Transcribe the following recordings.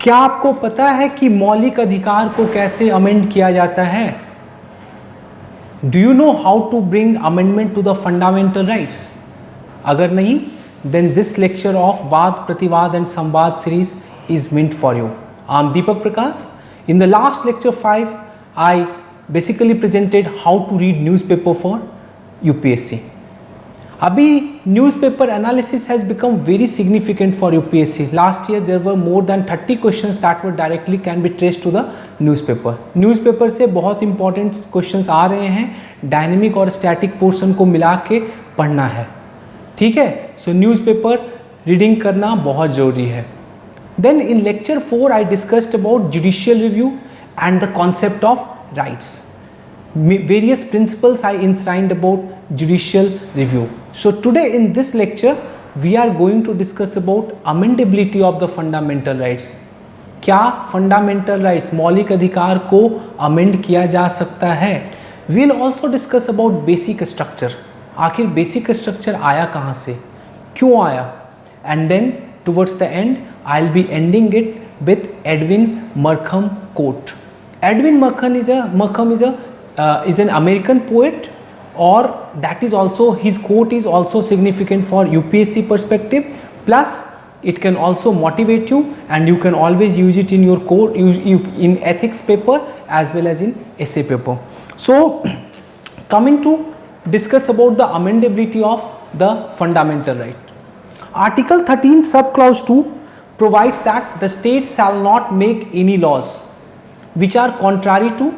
क्या आपको पता है कि मौलिक अधिकार को कैसे अमेंड किया जाता है? Do you know how to bring amendment to the fundamental rights? अगर नहीं, then this lecture of वाद प्रतिवाद and संवाद series is meant for you. I'm Deepak Prakash. In the last lecture 5, I basically presented how to read newspaper for UPSC. अभी newspaper analysis has become very significant for UPSC. Last year there were more than 30 questions that were directly can be traced to the newspaper. Newspaper से बहुत important questions आ रहे हैं, dynamic और static portion को मिला के पढ़ना है, ठीक है? सो न्यूज़पेपर रीडिंग करना बहुत ज़रूरी है. Then in lecture 4 I discussed about judicial review and the concept of rights. Various principles I inscribed about judicial review. So today in this lecture we are going to discuss about amendability of the fundamental rights. क्या fundamental rights, मौलिक अधिकार को amend किया जा सकता है? We will also discuss about basic structure. आखिर basic structure आया कहाँ से, क्यों आया? And then towards the end I will be ending it with Edwin Markham quote. Edwin Markham is an American poet, or that is also his quote is also significant for UPSC perspective, plus it can also motivate you and you can always use it in your quote in ethics paper as well as in essay paper. So coming to discuss about the amendability of the fundamental right. Article 13 subclause 2 provides that the state shall not make any laws which are contrary to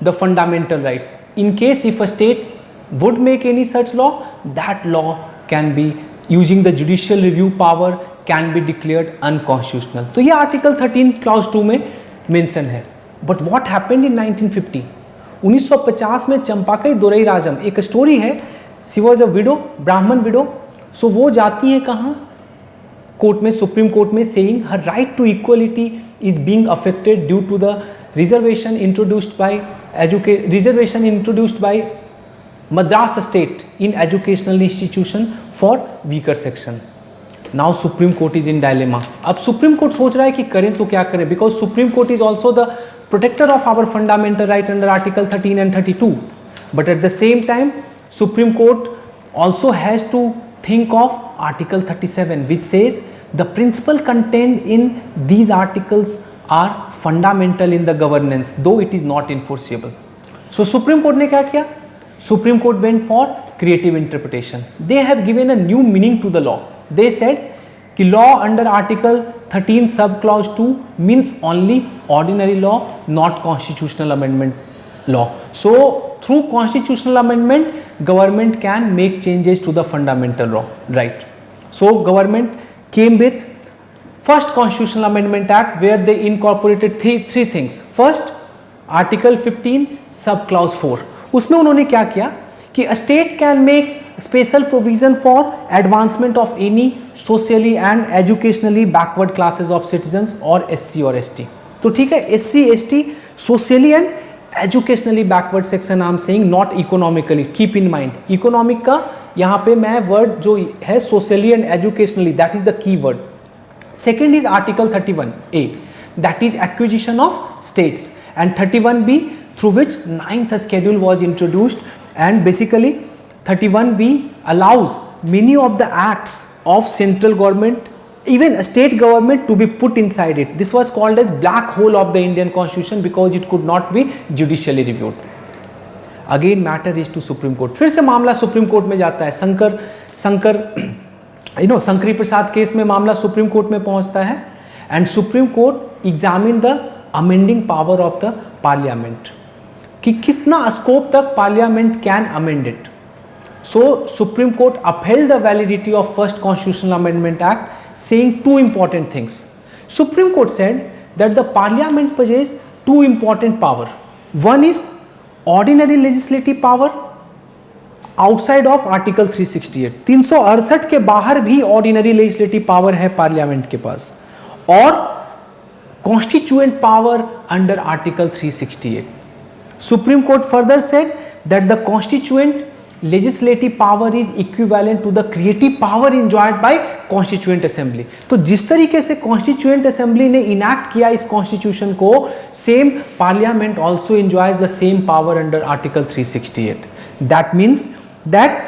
the fundamental rights. In case if a state would make any such law, that law can be using the judicial review power can be declared unconstitutional. तो ये article 13 clause 2 में mention है. But what happened in 1950? 1950 में चंपाकई दोरई राजम, एक story है. She was a widow, Brahmin widow. So वो जाती है कहाँ? कोर्ट में, सुप्रीम कोर्ट में, saying her right to equality is being affected due to the reservation introduced by Madras state in educational institution for weaker section. Now supreme court is in dilemma. अब supreme court सोच रहा है कि करें तो क्या करें, because supreme court is also the protector of our fundamental rights under article 13 and 32, but at the same time Supreme Court also has to think of article 37 which says the principle contained in these articles are fundamental in the governance though it is not enforceable. So Supreme Court ने क्या किया? Supreme Court went for creative interpretation. They have given a new meaning to the law. They said कि law under article 13 subclause 2 means only ordinary law, not constitutional amendment law. So through constitutional amendment government can make changes to the fundamental law, right? So government came with first constitutional amendment act where they incorporated three things. First article 15 subclause 4, उसमें उन्होंने क्या किया कि a state can make special provision for advancement of any socially and educationally backward classes of citizens or SC or ST. तो ठीक है, SC ST socially and educationally backward section I am saying, not economically. Keep in mind economic का यहाँ पे मैं word जो है socially and educationally, that is the key word. Second is article 31A, that is acquisition of states, and 31B through which 9th schedule was introduced, and basically 31B allows many of the acts of central government, even state government, to be put inside it. This was called as black hole of the Indian Constitution because it could not be judicially reviewed. Again matter is to Supreme Court. फिर से मामला supreme court में जाता है. शंकरी प्रसाद case में मामला supreme court में पहुंचता है, and supreme court examine the amending power of the parliament कि कितना स्कोप तक parliament can amend it. So Supreme Court upheld the validity of first constitutional amendment act, saying two important things. Supreme Court said that the parliament possesses two important power. One is ordinary legislative power outside of article 368. 368 के बाहर भी ordinary legislative power है parliament के पास, और constituent power under article 368. Supreme Court further said that the constituent legislative power is equivalent to the creative power enjoyed by constituent assembly. तो जिस तरीके से constituent assembly ने enact किया इस constitution को, same parliament also enjoys the same power under article 368. That means that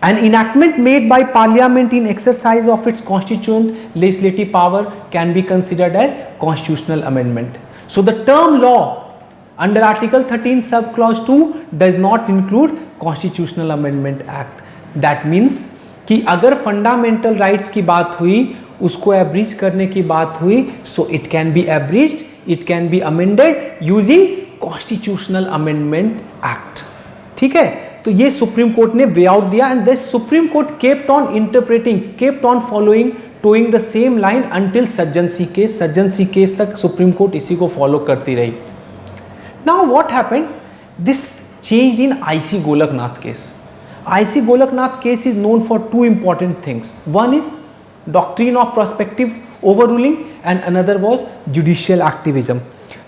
an enactment made by parliament in exercise of its constituent legislative power can be considered as constitutional amendment. So the term law under article 13 sub clause 2 does not include constitutional amendment act. That means कि अगर fundamental rights की बात हुई, उसको एब्रिज करने की बात हुई, so it can be abridged, it can be amended using constitutional amendment act. ठीक है, तो ये सुप्रीम कोर्ट ने वे आउट दिया and the supreme court kept on interpreting, kept on following, toeing the same line until Sajjan C case. Sajjan C case तक supreme court इसी को follow करती रही. Now what happened, this changed in IC Golaknath case. IC Golaknath case is known for two important things. One is doctrine of prospective overruling and another was judicial activism.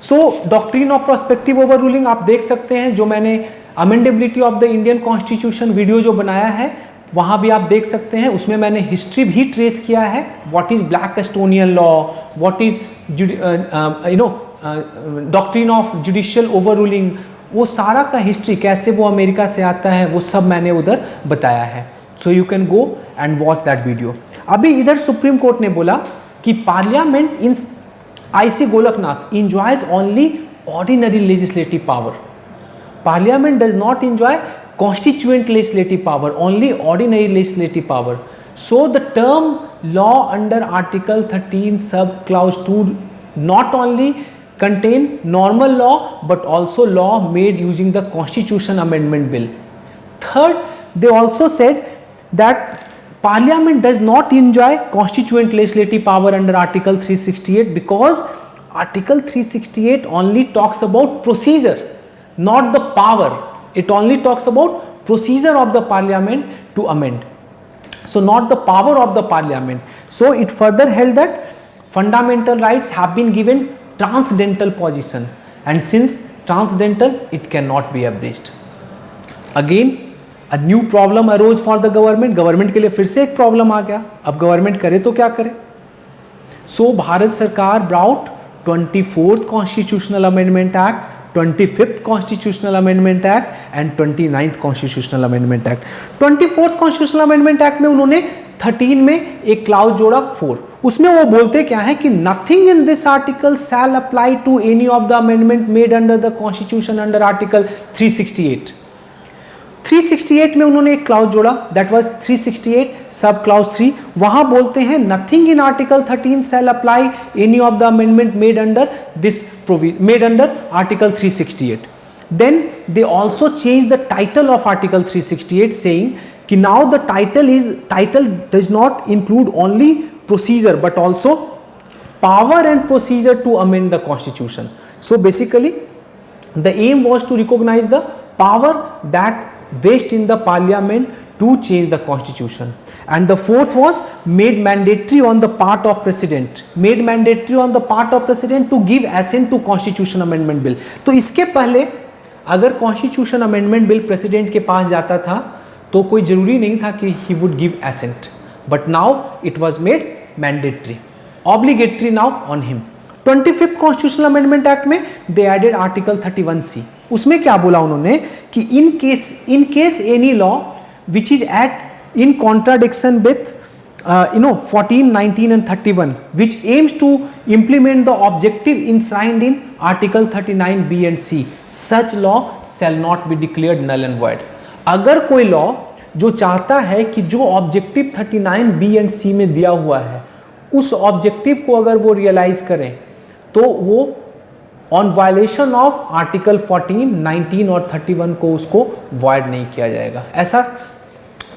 So doctrine of prospective overruling आप देख सकते हैं, जो मैंने amendability of the Indian Constitution video जो बनाया है वहाँ भी आप देख सकते हैं. उसमें मैंने हिस्ट्री भी ट्रेस किया है. What is Black Estonian law, what is doctrine of judicial overruling, वो सारा का हिस्ट्री कैसे वो अमेरिका से आता है वो सब मैंने उधर बताया है. So you can go and watch that video. अभी इधर सुप्रीम कोर्ट ने बोला कि parliament in IC Golaknath enjoys only ordinary legislative power. Parliament does not enjoy constituent legislative power, only ordinary legislative power. So the term law under article 13 sub clause 2 not only contain normal law but also law made using the Constitution Amendment Bill. Third, they also said that Parliament does not enjoy constituent legislative power under Article 368 because Article 368 only talks about procedure, not the power. It only talks about procedure of the Parliament to amend. So not the power of the Parliament. So it further held that fundamental rights have been given transcendental position and since transcendental it cannot be abridged. Again a new problem arose for the government. Government के लिए फिर से एक problem आ गया. अब government करे तो क्या करे. सो भारत सरकार brought 24th constitutional amendment act, 25th constitutional amendment act and 29th constitutional amendment act. 24th constitutional amendment act में उन्होंने 13 में एक क्लाउज जोड़ा 4. उसमें वो बोलते क्या है कि nothing in this article shall apply to any of the amendment made under the constitution under article 368. 368 में उन्होंने एक क्लाउज जोड़ा, दैट वाज 368 सब क्लाउज 3. वहां बोलते हैं nothing in article 13 shall apply any of the amendment made under this made under article 368. Then they also change the title of article 368 saying कि now the title does not include only procedure but also power and procedure to amend the constitution. So basically the aim was to recognize the power that vests in the parliament to change the constitution. And the fourth was made mandatory on the part of president, made mandatory on the part of president to give assent to constitution amendment bill. तो इसके पहले अगर constitution amendment bill president के पास जाता था तो कोई जरूरी नहीं था कि he would give assent, but now it was made mandatory, obligatory now on him. 25th Constitutional Amendment Act में they added Article 31C. उसमें क्या बोला उन्होंने कि in case any law which is at in contradiction with 14, 19 and 31 which aims to implement the objective enshrined in Article 39B and C, such law shall not be declared null and void. अगर कोई law जो चाहता है कि जो objective 39B and C में दिया हुआ है उस ऑब्जेक्टिव को अगर वो रियलाइज करें तो वो ऑन वायलेशन ऑफ आर्टिकल 14, 19 और 31 को उसको वॉइड नहीं किया जाएगा. ऐसा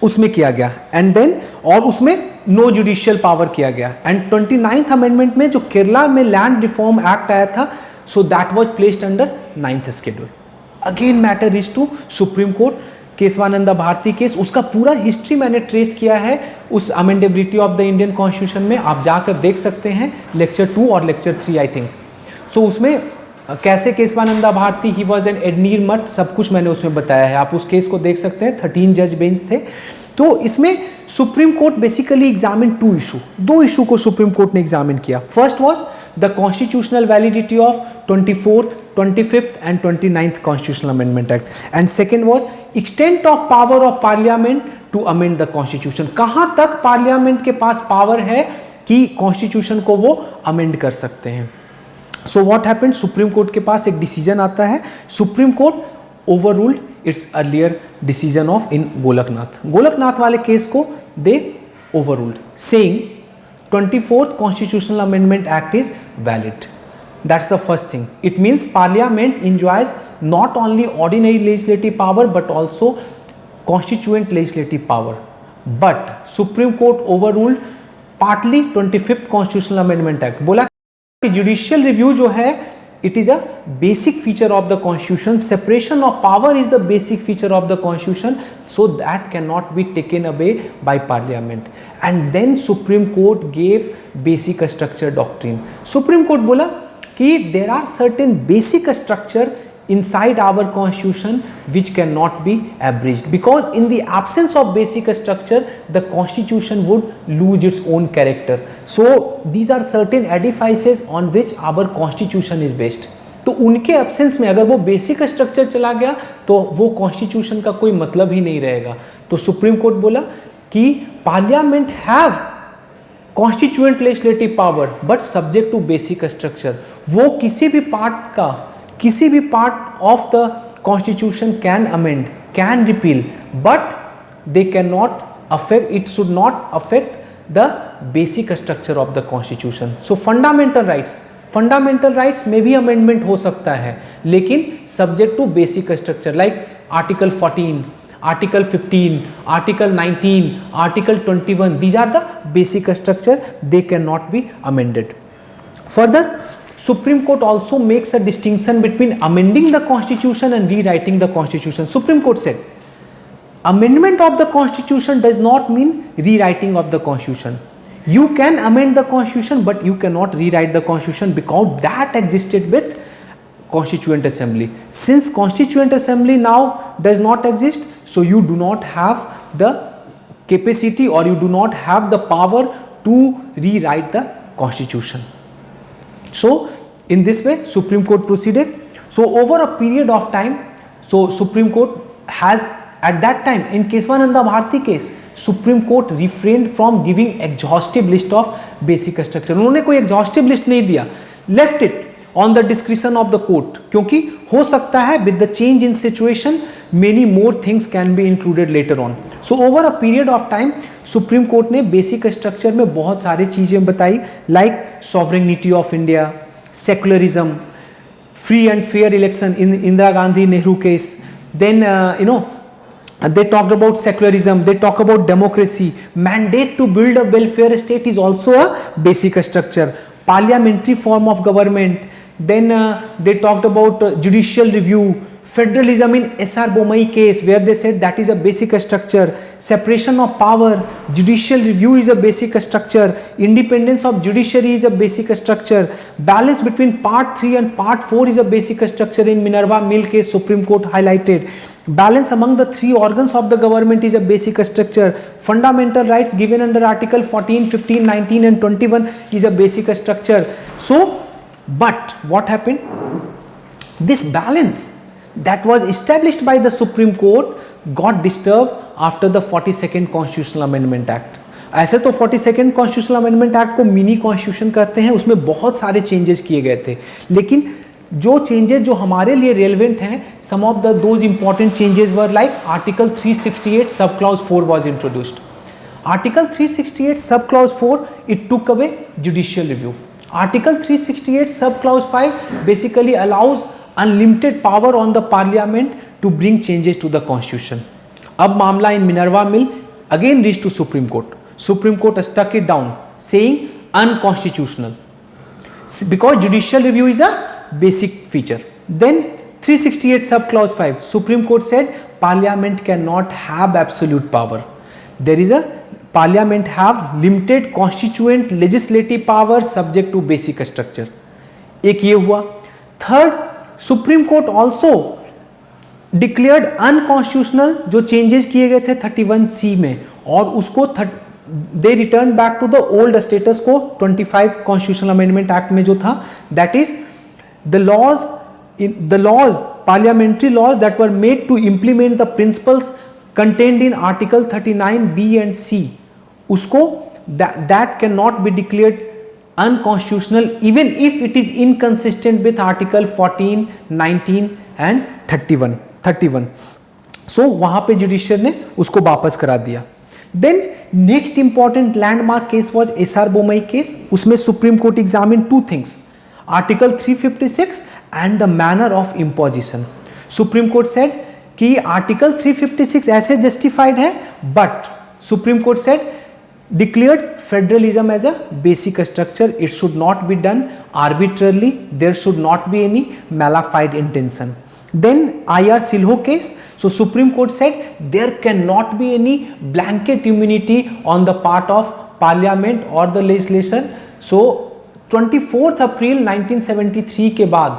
उसमें किया गया. एंड देन और उसमें नो जुडिशियल पावर किया गया. एंड 29th अमेंडमेंट में जो केरला में लैंड रिफॉर्म एक्ट आया था, so that was placed under 9th schedule. Again matter is to supreme court. Keshavananda Bharati case, उसका पूरा हिस्ट्री मैंने ट्रेस किया है उस amendability of the Indian constitution में. आप जाकर देख सकते हैं लेक्चर 2 और लेक्चर 3 आई थिंक. सो उसमें कैसे Keshavananda Bharati, he was an Edneer Mutt, सब कुछ मैंने उसमें बताया है, आप उस केस को देख सकते हैं। 13 जज बेंच थे। तो इसमें supreme court basically examine two issue, दो इशू को सुप्रीम कोर्ट ने एग्जामिन किया। First was the constitutional validity of 24th, 25th and 29th constitutional amendment act, and second was extent of power of parliament to amend the constitution. कहां तक parliament के पास power है कि constitution को वो amend कर सकते हैं। So what happened, supreme court के पास एक डिसीजन आता है, supreme court overruled its earlier decision of in Golaknath. Golaknath वाले केस को they overruled, saying 24th Constitutional Amendment Act is valid. That's the first thing. It means Parliament enjoys not only ordinary legislative power but also constituent legislative power. But Supreme Court overruled partly 25th Constitutional Amendment Act. बोला कि judicial review जो है it is a basic feature of the constitution, separation of power is the basic feature of the constitution, so that cannot be taken away by parliament. And then Supreme Court gave basic structure doctrine. Supreme Court बोला कि there are certain basic structure inside our constitution which cannot be abridged, because in the absence of basic structure the constitution would lose its own character. So these are certain edifices on which our constitution is based. तो उनके absence में अगर वो basic structure चला गया तो वो constitution का कोई मतलब ही नहीं रहेगा। तो सुप्रीम कोर्ट बोला कि parliament have constituent legislative power but subject to basic structure. वो किसी भी part of the constitution can amend, can repeal, but they can not affect, it should not affect the basic structure of the constitution. So fundamental rights में भी amendment हो सकता है, लेकिन subject to basic structure, like article 14, article 15, article 19, article 21, these are the basic structure, they cannot be amended. Further, Supreme Court also makes a distinction between amending the constitution and rewriting the constitution. Supreme Court said, amendment of the constitution does not mean rewriting of the constitution. You can amend the constitution but you cannot rewrite the constitution because that existed with constituent assembly. Since constituent assembly now does not exist, so you do not have the capacity or you do not have the power to rewrite the constitution. So in this way Supreme Court proceeded. So over a period of time, so Supreme Court has at that time in Keswananda Bharati case, Supreme Court refrained from giving exhaustive list of basic structure. उन्होंने कोई exhaustive list नहीं दिया, left it on the discretion of the court, क्योंकि हो सकता है with the change in situation many more things can be included later on. So over a period of time Supreme Court ने basic structure में बहुत सारी चीजें बताई, like sovereignty of India, secularism, free and fair election in Indira Gandhi Nehru case, then they talked about secularism, they talk about democracy, mandate to build a welfare state is also a basic structure, parliamentary form of government, then they talked about judicial review, federalism in SR Bomai case where they said that is a basic structure, separation of power, judicial review is a basic structure, independence of judiciary is a basic structure, balance between part 3 and part 4 is a basic structure in Minerva Mill case Supreme Court highlighted, balance among the three organs of the government is a basic structure, fundamental rights given under article 14, 15, 19 and 21 is a basic structure. So but what happened, this balance that was established by the Supreme Court got disturbed after the 42nd Constitutional Amendment Act. ऐसे तो 42nd Constitutional Amendment Act को mini constitution कहते हैं, उसमें बहुत सारे changes किए गए थे, लेकिन जो चेंजेस जो हमारे लिए रेलेवेंट हैं, some of those important changes were like Article 368 sub clause 4 was introduced. Article 368 sub clause 4 it took away judicial review. Article 368 sub clause 5 basically allows unlimited power on the parliament to bring changes to the constitution. अब मामला in Minerva Mill again reached to Supreme Court. Supreme Court struck it down saying unconstitutional because judicial review is a basic feature. Then 368 sub clause 5 Supreme Court said parliament cannot have absolute power. There is a parliament have limited constituent legislative power subject to basic structure. एक ये हुआ. Third, supreme court also declared unconstitutional जो changes किए गए थे 31C में, और उसको they returned back to the old status को 25 कॉन्स्टिट्यूशनल अमेंडमेंट एक्ट में जो था, that is the laws, parliamentary laws that were made to implement the principles contained in Article 39B and C, उसको that cannot be declared unconstitutional even if it is inconsistent with Article 14, 19 and 31. So वहां पे judicial ने उसको वापस करा दिया. Then next important landmark case was SR Bommai case. उसमें supreme court examine two things, Article 356 and the manner of imposition. Supreme Court said कि Article 356 ऐसे justified है, but Supreme Court said declared federalism as a basic structure. It should not be done arbitrarily. There should not be any malafide intention. Then IR Silho case. So Supreme Court said there cannot be any blanket immunity on the part of Parliament or the legislation. So 24 अप्रैल 1973 के बाद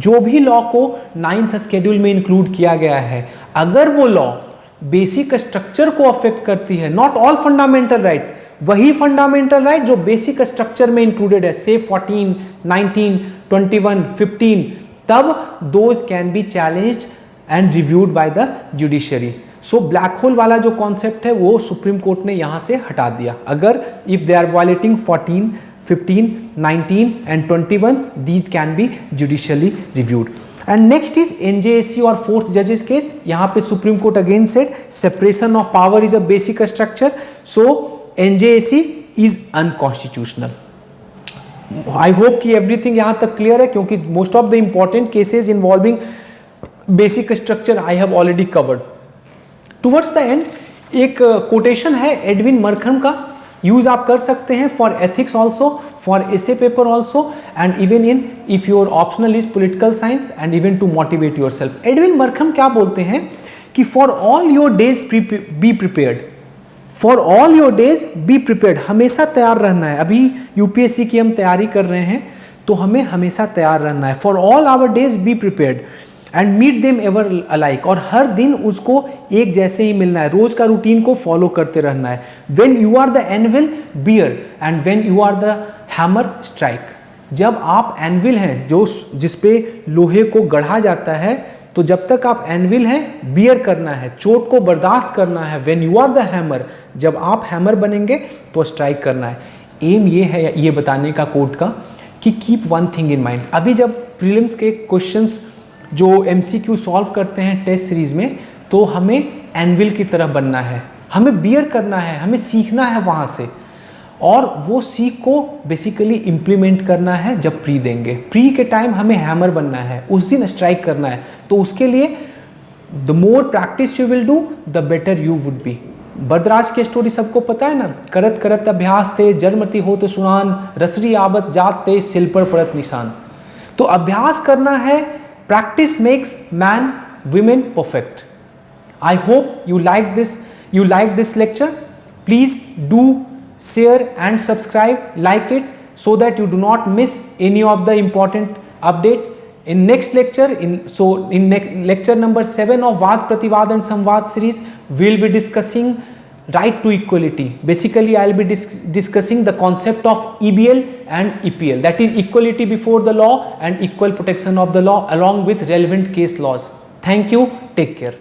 जो भी law को 9th schedule में include किया गया है, अगर वो लॉ बेसिक स्ट्रक्चर को अफेक्ट करती है, नॉट ऑल फंडामेंटल राइट, वही फंडामेंटल राइट जो बेसिक स्ट्रक्चर में इंक्लूडेड है, से 14, 19, 21, 15, तब those can be challenged and reviewed by the judiciary. So black hole वाला जो कॉन्सेप्ट है वो सुप्रीम कोर्ट ने यहां से हटा दिया. अगर if they are violating 14, 15, 19 and 21, these can be judicially reviewed. And next is NJSC or fourth judges case. यहाँ पे Supreme Court again said separation of power is a basic structure, so NJSC is unconstitutional. I hope कि everything यहाँ तक clear है, क्योंकि most of the important cases involving basic structure I have already covered. Towards the end एक quotation है एडविन मरखम का, use आप कर सकते हैं for ethics also, for essay paper also, and even in if your optional is political science and even to motivate yourself. Edwin Markham क्या बोलते हैं कि for all your days be prepared, for all your days be prepared, हमेशा तैयार रहना है. अभी UPSC की हम तैयारी कर रहे हैं तो हमें हमेशा तैयार रहना है. For all our days be prepared and meet them ever alike, और हर दिन उसको एक जैसे ही मिलना है, रोज का रूटीन को फॉलो करते रहना है. When you are the anvil bear and when you are the hammer strike, जब आप एनविल हैं जो जिसपे लोहे को गढ़ा जाता है, तो जब तक आप एनविल हैं बियर करना है, चोट को बर्दाश्त करना है. When you are the hammer, जब आप हैमर बनेंगे तो स्ट्राइक करना है. एम ये है ये बताने का कोर्ट का कि keep one thing in mind. अभी जब प्रीलिम्स के क्वेश्चंस जो MCQ सॉल्व करते हैं टेस्ट सीरीज में, तो हमें एनविल की तरह बनना है, हमें बियर करना है, हमें सीखना है वहाँ से, और वो सीख को बेसिकली इम्प्लीमेंट करना है जब प्री देंगे. प्री के टाइम हमें हैमर बनना है, उस दिन स्ट्राइक करना है. तो उसके लिए the more practice you will do the better you would be. Varadaraj की स्टोरी सबको पता है ना, करत करत अभ्यास थे जन्मति होत सुनान, रसरी आबत जात ते सिल पर पड़त निशान. तो अभ्यास करना है. Practice makes man, women perfect. I hope you like this lecture. Please do share and subscribe, like it, so that you do not miss any of the important update. In next lecture, in lecture number 7 of Vaad Prativaad and Samvaad series, we'll be discussing right to equality. Basically, I'll be discussing the concept of EBL and EPL, that is equality before the law and equal protection of the law, along with relevant case laws. Thank you. Take care.